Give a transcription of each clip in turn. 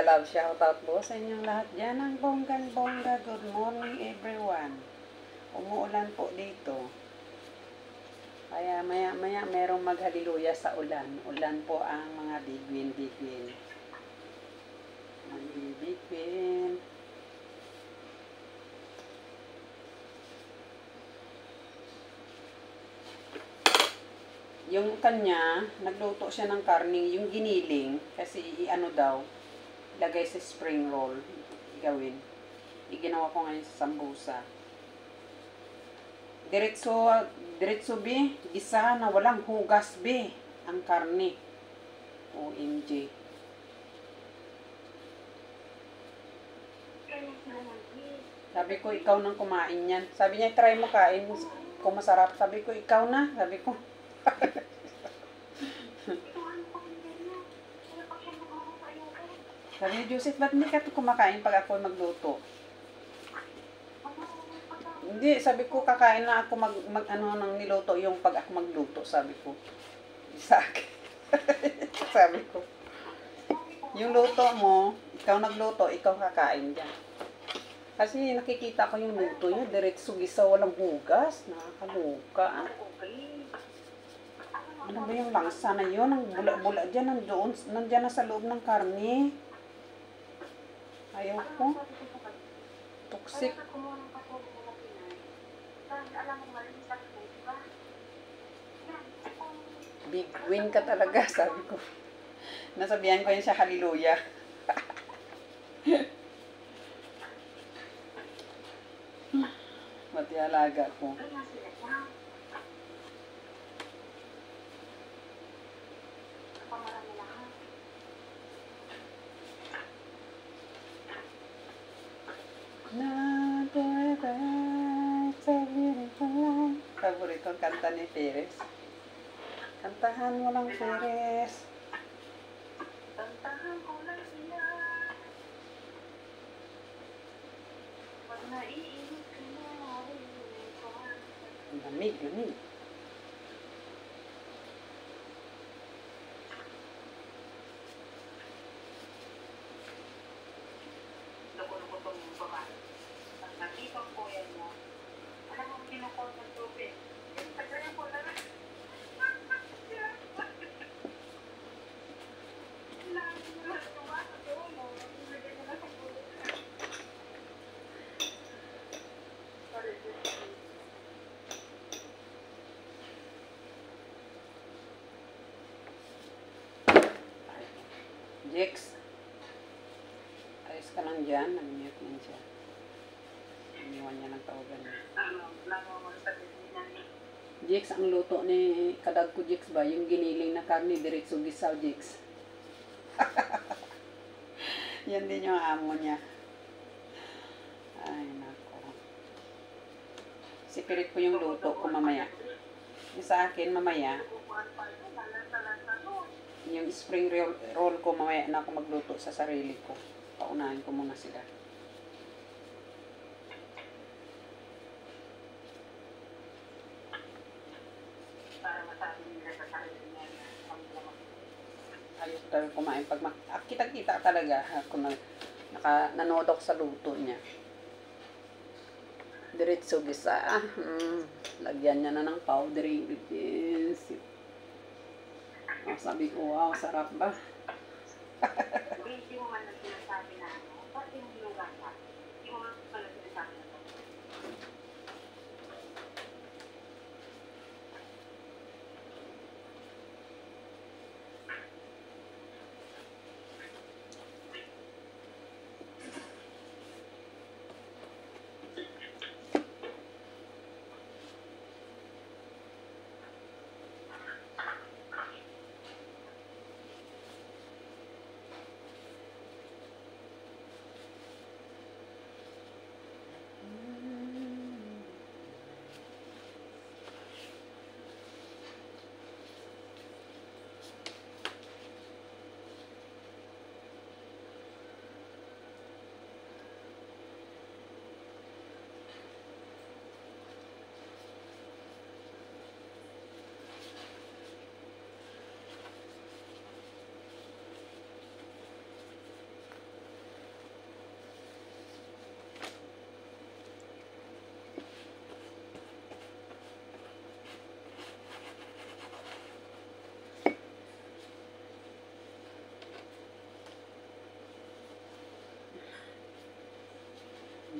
Media Love, shoutout po sa inyong lahat dyan. Ang bonggang-bongga. Good morning everyone. Umuulan po dito. Kaya maya-maya merong maghaliluya sa ulan. Ulan po ang mga bigwin-bigwin. Bigwin. Yung kanya, nagluto siya ng karning, yung giniling, kasi ano daw, ilagay sa spring roll, gawin. Iginawa ko ngayon sa sambusa. Diretso be, gisa na walang hugas be, ang karne. OMG. Sabi ko, ikaw nang kumain yan. Sabi niya, try mo kain kung masarap. Sabi ko, ikaw na. Sabi ko. Sabi ni Joseph, ba't hindi ka kumakain pag ako magluto? Hindi, sabi ko, kakain na ako nang niluto yung pag ako magluto, sabi ko. Sa akin. Sabi ko. Yung luto mo, ikaw nagluto, ikaw kakain dyan. Kasi nakikita ko yung luto niya, diretso gisa, walang hugas. Nakakaluka. Ano ba yung langsa na yun? Ang bula-bula dyan, nandyan na sa loob ng karne. Ayaw ko. Toxic. Big win ka talaga, sabi ko. Nasabihan ko yun siya, hallelujah. Mati alaga ko. Paborito kanta ni Perez. Kantahan mo lang, Perez. Kantahan ko lang sila. Pag naiinit ka na, lamig. Jex, ayos ka lang dyan. Nag-mute lang siya. Iniwan niya ng tawagan niya. Jex, ang luto ni kadag ko, Jex ba? Yung giniling na karne, diretso gisaw, Jex. Yan din yung amo niya. Ay, nako. Sipirit ko yung luto ko mamaya. Yung sa akin, mamaya, yung spring roll ko, mamaya na ako magluto sa sarili ko. Paunahin ko muna sila. Para masabi nila sa sarili niya ayos talaga kumain. Pag kita-kita talaga ako nanood ako sa luto niya. Diretso gisa. Lagyan niya na ng powdery ingredients. Oh, sabi ko, wow, sarap ba? Hindi mo man na sinasabi na pati yung lugar ka. Hindi mo man pala sinasabi na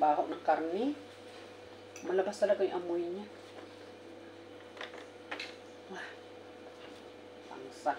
baho ng karne. Malabas talaga yung amoy niya. Ah, pangsa.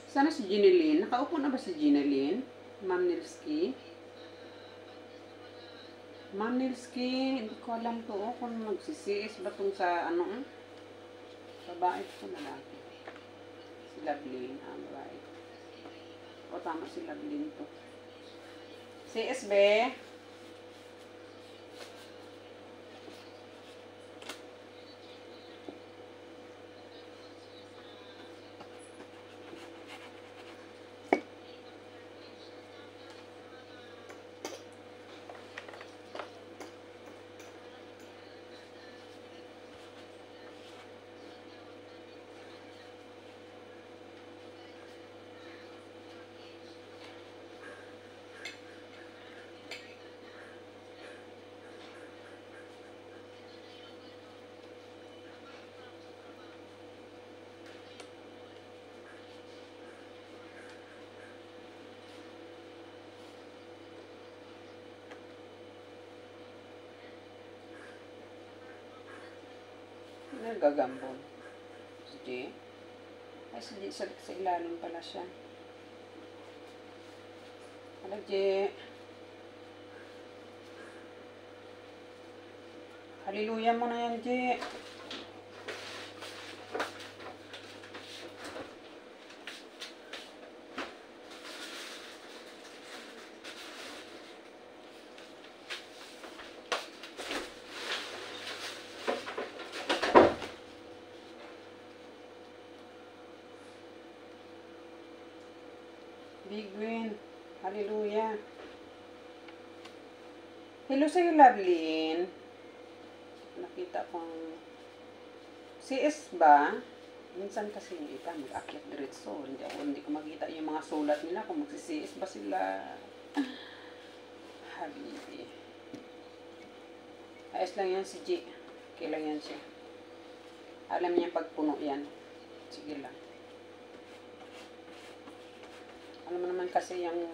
Sana si Ginelyn. Nakaupo na ba si Ginelyn? Ma'am Nilski? Ma'am Nilski, hindi ko alam to kung magsisiis ba tong sa ano. Babae ko lalaki. Si Lovelyn. Babae. O tama si Lovelyn to. Si SB. Nagagambol. Si G. Ay, si G, sa ilalim pala siya. Ano, G? Hallelujah mo na yan, G. Big win. Hallelujah. Hello sa'yo, Lovelyn. Nakita kong CS ba? Minsan kasi yung iba mag-akyat diretso. Hindi ko makita yung mga sulat nila kung magsi-CS ba sila. Habibi. Ayos lang yan si G. Okay lang yan siya. Alam niya pagpuno yan. Sige lang. Alam mo naman kasi yung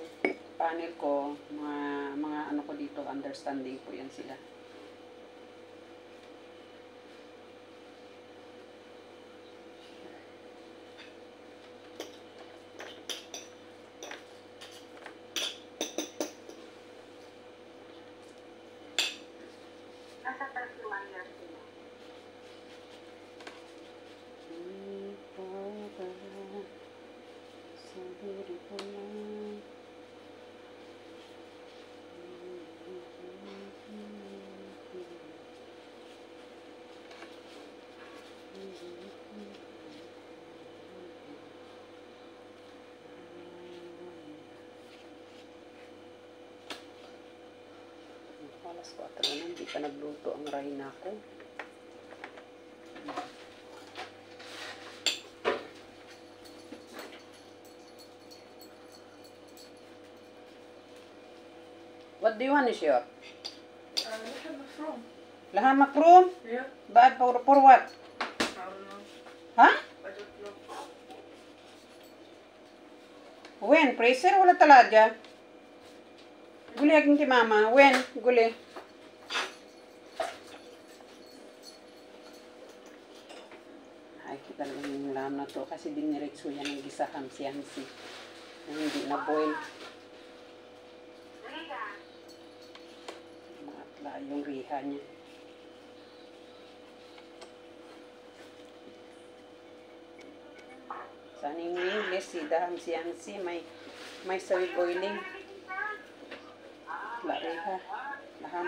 panel ko, mga ano ko dito, understanding ko yan sila. Nasa 31 years sila. Alas 4 na, hindi pa nagluto ang Rhina ko. What do you want to share? Lahat na from. Lahat makroom? Yeah. Bad for what? I don't know. Ha? I don't know. When? Pressure? Wala talaga. Guli aking ti mama. When? Guli. Ay, talaga yung lam na to. Kasi diniretso yan ng gisaham siyansi. Hindi na boil. Matla yung riha niya. Sana yung English, si daham siyansi. May sawi boiling. La riha. Laham.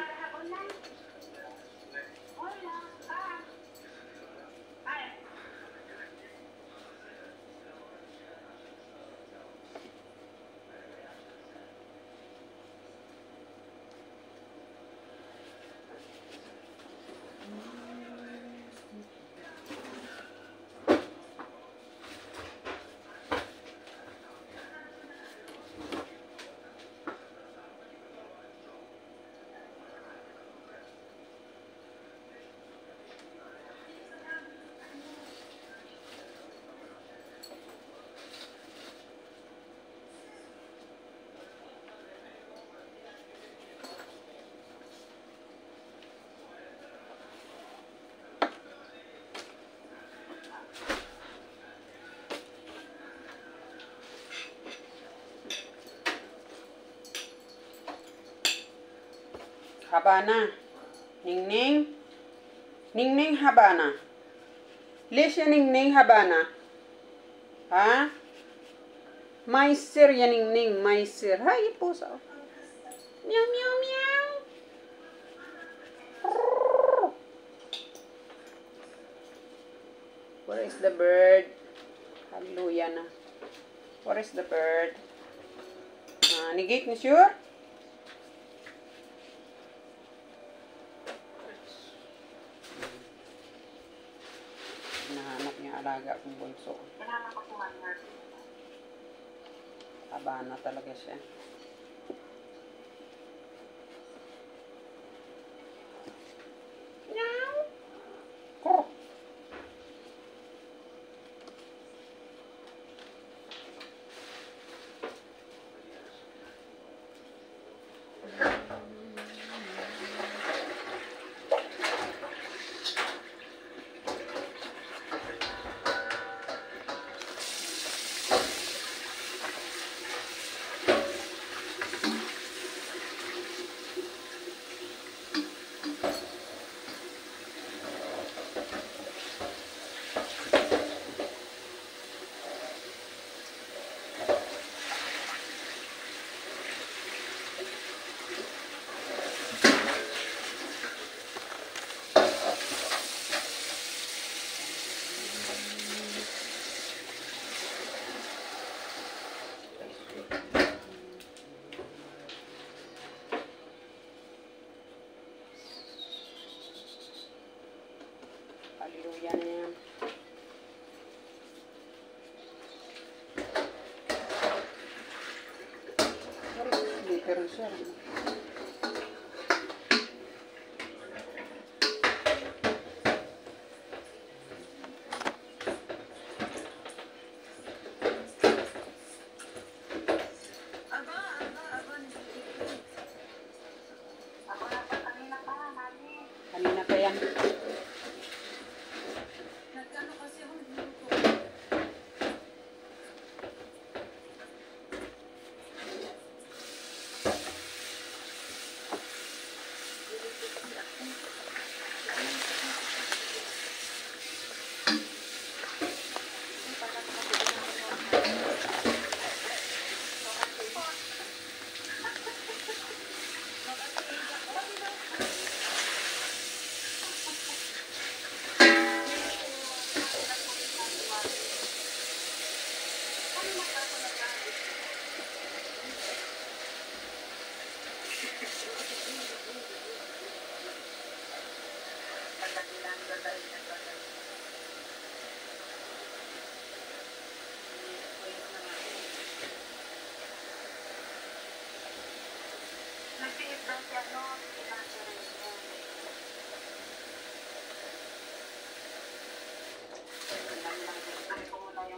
Habana. Ningning. Ningning Habana. Lisya Ningning Habana. Ha? Maisir yan Ningning. Maisir. Hay, pusa. Meow, meow, meow. Where is the bird? Hallelujah na. Where is the bird? Negate ni sure? Nahanap niya alaga kong bunso. Habana talaga siya. Hallelujah na yan. Sleeper siya. Kanina pa yan.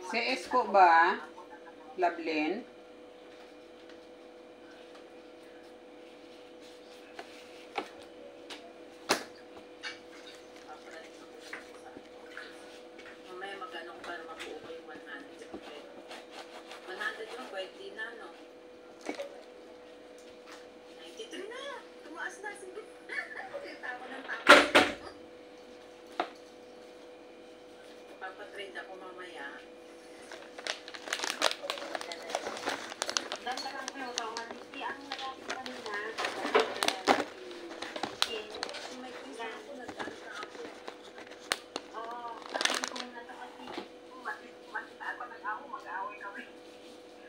Si Esko ba? Lablin? Mamaya magkano ko para makuha ko yung 100. 100 yung pwede na, no? 93 na! Tumaas na. Sige. Tawa ng tawa. Papatrade ako mamaya. Ganda lang kayo ito. Malisi ang nalaki kanina. May kisa ako, nagkanta ako. Oo. Sabi ko na ito kasi makita ako nag-aho, mag-aaway kami.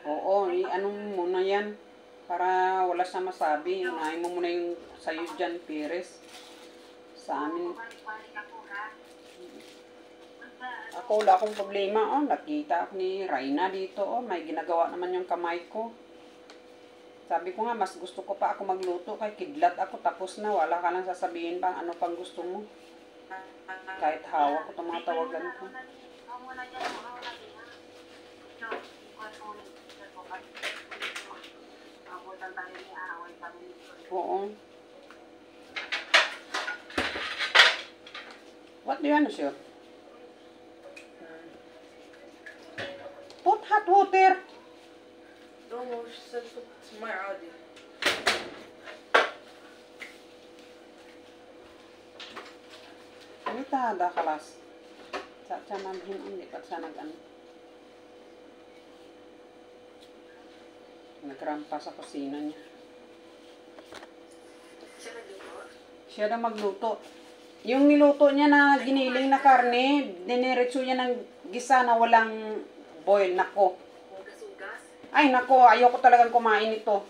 Oo, anong muna yan? Para wala siya masabi. Unahin mo muna yung sa'yo dyan, Pires. Sa amin. Balik ako, ha? Ako, wala akong problema. Oh, nakita ako ni Raina dito. Oh, may ginagawa naman yung kamay ko. Sabi ko nga, mas gusto ko pa ako magluto. Kay kidlat ako, tapos na. Wala ka lang sasabihin pang ano pang gusto mo. Kahit hawak ko tumatawagan ko. Oo. What do you want to shoot? Put hot water. No, she said it's my Audi. kita dakalas. Sa tiyanan hindi pa siya nag-ano. Nagrampa sa kusina niya. Siya nagluto? Siya na magluto. Yung niluto niya na giniling na karne, diniretso niya ng gisa na walang boil. Nako. Hugas-hugas? Ay, nako, ayoko talagang kumain ito.